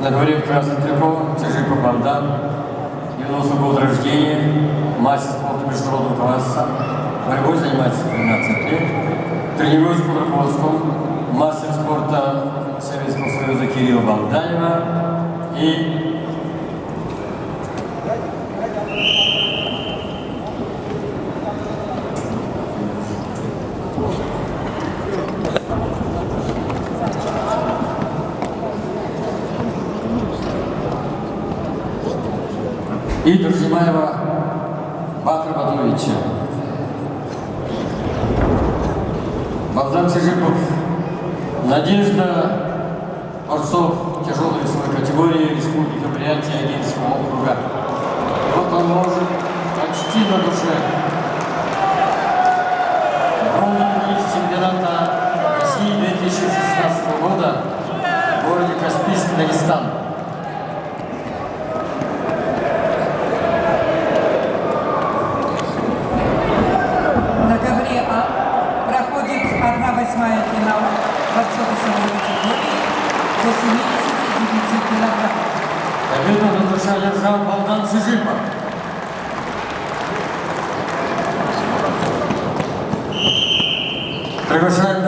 На дворе в красном трико Цыжипов Богдан, 90 год рождения, мастер спорта международного класса, борьбой занимается 13 лет, тренируется под руководством мастера спорта Советского Союза Кирилла Болдаева и Дружимаева Батра Батовича. Богдан Цыжипов – надежда борцов тяжелой весовой категории Республики Бурятия Агинского округа. Вот он может почти на душе. Бронзовый медалист чемпионата России 2016 года в городе Каспийск, Дагестан. Восьмая финал борцов весовой категории до 79 килограмм. Победу на душе одержал Богдан Цыжипов. Приглашаем